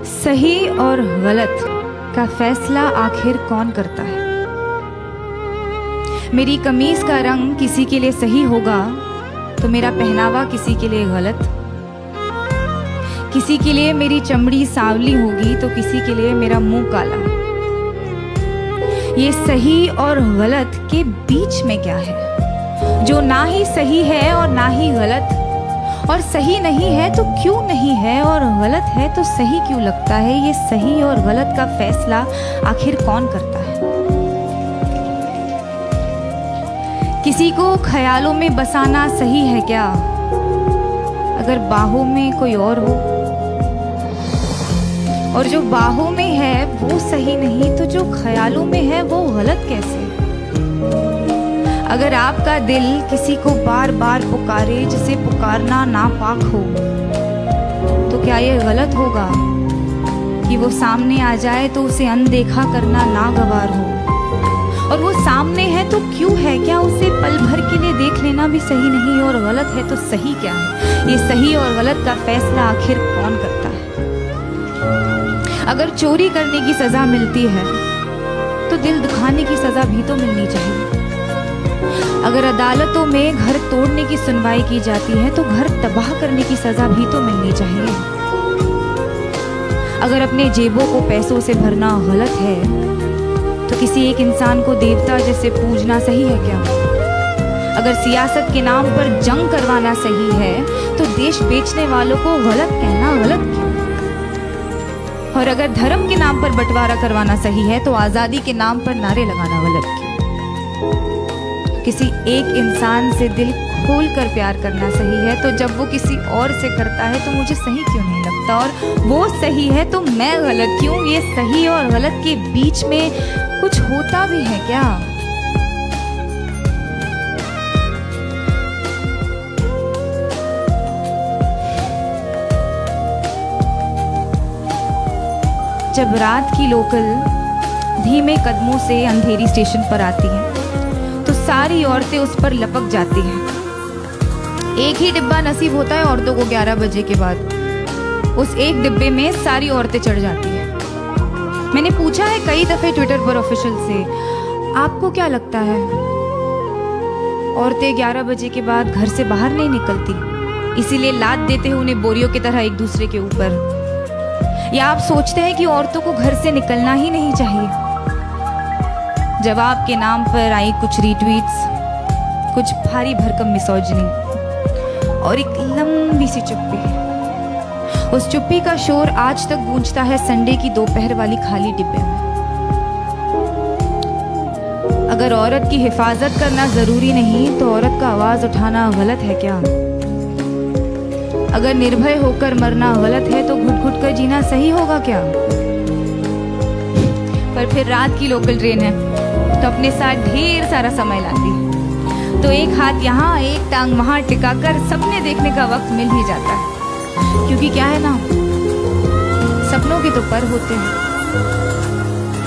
सही और गलत का फैसला आखिर कौन करता है? मेरी कमीज का रंग किसी के लिए सही होगा तो मेरा पहनावा किसी के लिए गलत, किसी के लिए मेरी चमड़ी सांवली होगी तो किसी के लिए मेरा मुंह काला। ये सही और गलत के बीच में क्या है जो ना ही सही है और ना ही गलत, और सही नहीं है तो क्यों नहीं है और गलत है तो सही क्यों लगता है? ये सही और गलत का फैसला आखिर कौन करता है? किसी को ख्यालों में बसाना सही है क्या अगर बाहों में कोई और हो, और जो बाहों में है वो सही नहीं तो जो ख्यालों में है वो गलत कैसे? अगर आपका दिल किसी को बार बार पुकारे जिसे पुकारना नापाक हो तो क्या ये गलत होगा कि वो सामने आ जाए तो उसे अनदेखा करना नागवार हो? और वो सामने है तो क्यों है? क्या उसे पल भर के लिए देख लेना भी सही नहीं? और गलत है तो सही क्या है? ये सही और गलत का फैसला आखिर कौन करता है? अगर चोरी करने की सजा मिलती है तो दिल दुखाने की सजा भी तो मिलनी चाहिए। अगर अदालतों में घर तोड़ने की सुनवाई की जाती है तो घर तबाह करने की सजा भी तो मिलनी चाहिए। अगर अपने जेबों को पैसों से भरना गलत है तो किसी एक इंसान को देवता जैसे पूजना सही है क्या? अगर सियासत के नाम पर जंग करवाना सही है तो देश बेचने वालों को गलत कहना गलत क्यों? और अगर धर्म के नाम पर बंटवारा करवाना सही है तो आजादी के नाम पर नारे लगाना गलत क्यों? किसी एक इंसान से दिल खोल कर प्यार करना सही है तो जब वो किसी और से करता है तो मुझे सही क्यों नहीं लगता? और वो सही है तो मैं गलत क्यों? ये सही और गलत के बीच में कुछ होता भी है क्या? जब रात की लोकल धीमे कदमों से अंधेरी स्टेशन पर आती है तो सारी औरतें उस पर लपक जाती हैं। एक ही डिब्बा नसीब होता है औरतों को 11 बजे के बाद। उस एक डिब्बे में सारी औरतें चढ़ जाती हैं। मैंने पूछा है कई दफे ट्विटर पर ऑफिशियल से, आपको क्या लगता है औरतें 11 बजे के बाद घर से बाहर नहीं निकलती इसीलिए लाद देते हैं उन्हें बोरियों की तरह एक दूसरे के ऊपर, या आप सोचते हैं कि औरतों को घर से निकलना ही नहीं चाहिए? जवाब के नाम पर आई कुछ रीट्वीट्स, कुछ भारी भरकम मिसोजिनी और एक लंबी सी चुप्पी। उस चुप्पी का शोर आज तक गूंजता है संडे की दोपहर वाली खाली डिब्बे में। अगर औरत की हिफाजत करना जरूरी नहीं तो औरत का आवाज उठाना गलत है क्या? अगर निर्भय होकर मरना गलत है तो घुट घुट कर जीना सही होगा क्या? पर फिर रात की लोकल ट्रेन है तो अपने साथ ढेर सारा समय लाती है तो एक हाथ यहाँ एक टांग वहां टिकाकर सपने देखने का वक्त मिल ही जाता है। क्योंकि क्या है ना, सपनों के तो पर होते हैं।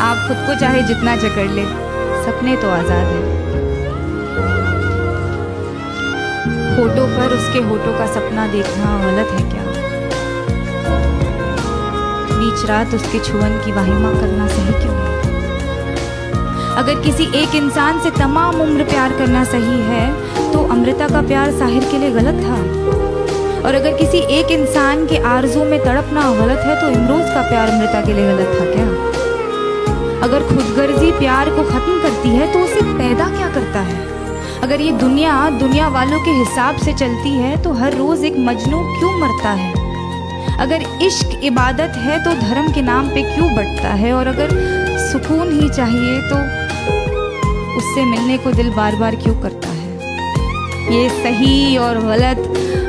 आप खुद को चाहे जितना जकड़ ले, सपने तो आजाद है। होठों पर उसके होठों का सपना देखना गलत है क्या? बीच रात उसके छुअन की वाहिमा करना सही क्यों नहीं? अगर किसी एक इंसान से तमाम उम्र प्यार करना सही है तो अमृता का प्यार साहिर के लिए गलत था। और अगर किसी एक इंसान के आरज़ू में तड़पना गलत है तो इमरोज का प्यार अमृता के लिए गलत था क्या? अगर खुदगर्जी प्यार को खत्म करती है तो उसे पैदा क्या करता है? अगर ये दुनिया वालों के हिसाब से चलती है तो हर रोज एक मजनू क्यों मरता है? अगर इश्क इबादत है तो धर्म के नाम पे क्यों बंटता है? और अगर सुकून ही चाहिए तो उससे मिलने को दिल बार बार क्यों करता है? ये सही और गलत,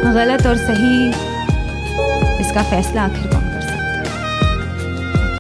गलत और सही, इसका फैसला आखिर कौन?